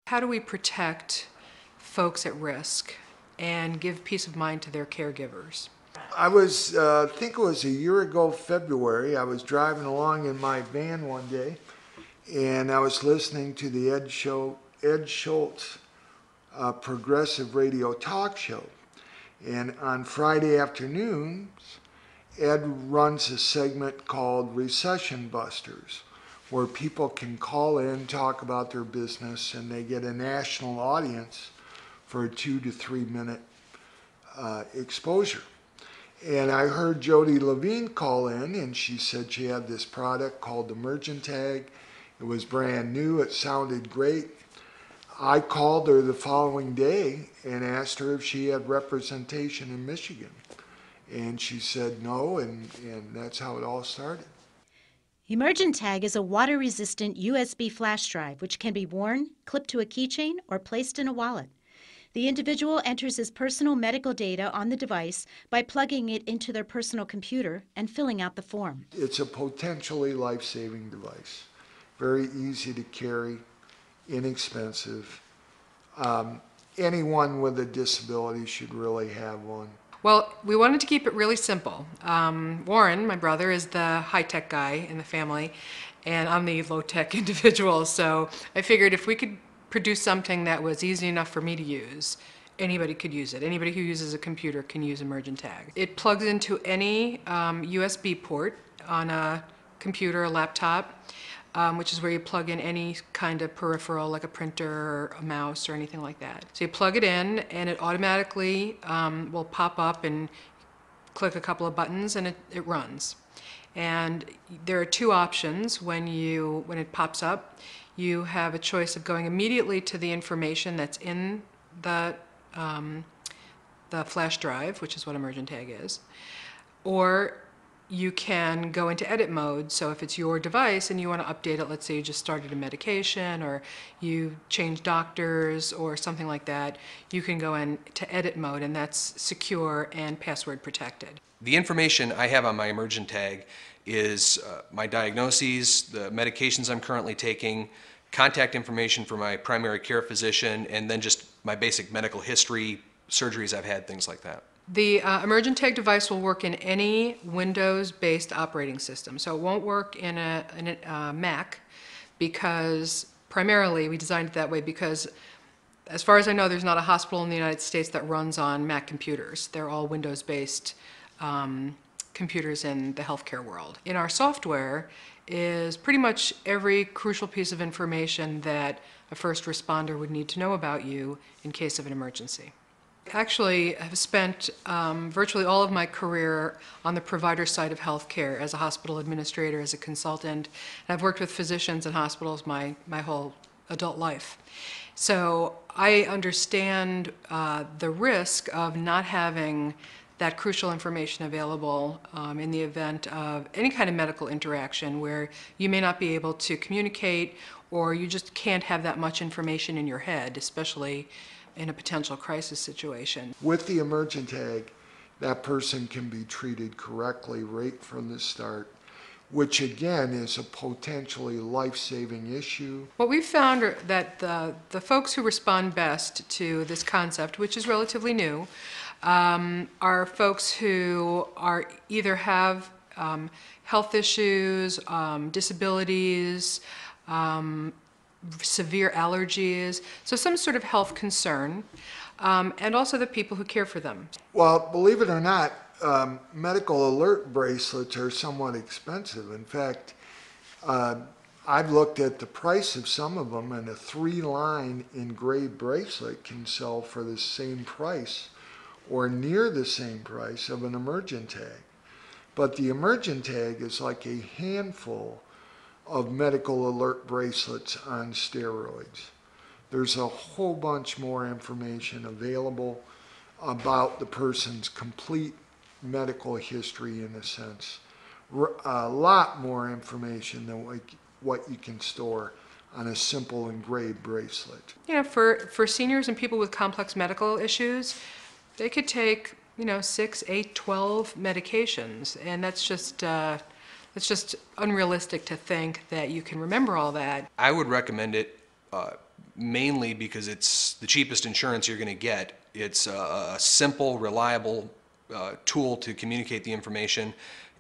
How do we protect folks at risk and give peace of mind to their caregivers? I think it was a year ago, February, I was driving along in my van one day, and I was listening to the Ed Schultz progressive radio talk show. And on Friday afternoons, Ed runs a segment called Recession Busters, where people can call in, talk about their business, and they get a national audience for a 2 to 3 minute exposure. And I heard Jodi Levine call in, and she said she had this product called EMERGENTag. It was brand new, it sounded great. I called her the following day and asked her if she had representation in Michigan. And she said no, and that's how it all started. EMERGENTag is a water-resistant USB flash drive which can be worn, clipped to a keychain, or placed in a wallet. The individual enters his personal medical data on the device by plugging it into their personal computer and filling out the form. It's a potentially life-saving device. Very easy to carry, inexpensive. Anyone with a disability should really have one. Well, we wanted to keep it really simple. Warren, my brother, is the high-tech guy in the family, and I'm the low-tech individual, so I figured if we could produce something that was easy enough for me to use, anybody could use it. Anybody who uses a computer can use EMERGENTag. It plugs into any USB port on a computer or laptop, which is where you plug in any kind of peripheral like a printer or a mouse or anything like that. So you plug it in and it automatically will pop up and click a couple of buttons and it runs. And there are two options when it pops up. You have a choice of going immediately to the information that's in the flash drive, which is what EMERGENTag is, or you can go into edit mode. So if it's your device and you want to update it, let's say you just started a medication or you changed doctors or something like that, you can go into edit mode, and that's secure and password protected. The information I have on my EMERGENTag is my diagnoses, the medications I'm currently taking, contact information for my primary care physician, and then just my basic medical history, surgeries I've had, things like that. The EMERGENTag device will work in any Windows-based operating system. So it won't work in a Mac, because primarily we designed it that way because, as far as I know, there's not a hospital in the United States that runs on Mac computers. They're all Windows-based computers in the healthcare world. In our software is pretty much every crucial piece of information that a first responder would need to know about you in case of an emergency. Actually, have spent virtually all of my career on the provider side of healthcare as a hospital administrator, as a consultant, and I've worked with physicians in hospitals my whole adult life. So I understand the risk of not having that crucial information available in the event of any kind of medical interaction where you may not be able to communicate, or you just can't have that much information in your head, especially in a potential crisis situation. With the EMERGENTag, that person can be treated correctly right from the start, which again is a potentially life-saving issue. What we've found are that the folks who respond best to this concept, which is relatively new, are folks who either have health issues, disabilities, severe allergies, so some sort of health concern, and also the people who care for them. Well, believe it or not, medical alert bracelets are somewhat expensive. In fact, I've looked at the price of some of them, and a 3-line engraved bracelet can sell for the same price or near the same price of an EMERGENTag. But the EMERGENTag is like a handful of medical alert bracelets on steroids. There's a whole bunch more information available about the person's complete medical history, in a sense. A lot more information than what you can store on a simple engraved bracelet. You know, for seniors and people with complex medical issues, they could take, 6, 8, 12 medications, and that's just it's just unrealistic to think that you can remember all that. I would recommend it mainly because it's the cheapest insurance you're going to get. It's a simple, reliable tool to communicate the information.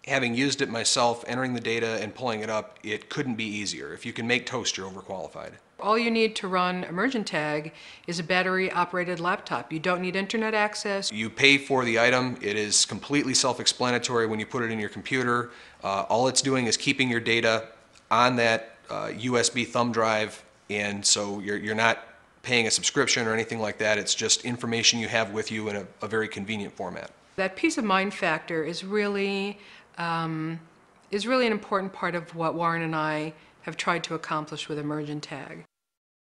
Having used it myself, entering the data and pulling it up, it couldn't be easier. If you can make toast, you're overqualified. All you need to run EMERGENTag is a battery-operated laptop. You don't need internet access. You pay for the item. It is completely self-explanatory when you put it in your computer. All it's doing is keeping your data on that USB thumb drive, and so you're not paying a subscription or anything like that. It's just information you have with you in a very convenient format. That peace of mind factor is really an important part of what Warren and I have tried to accomplish with EMERGENTag.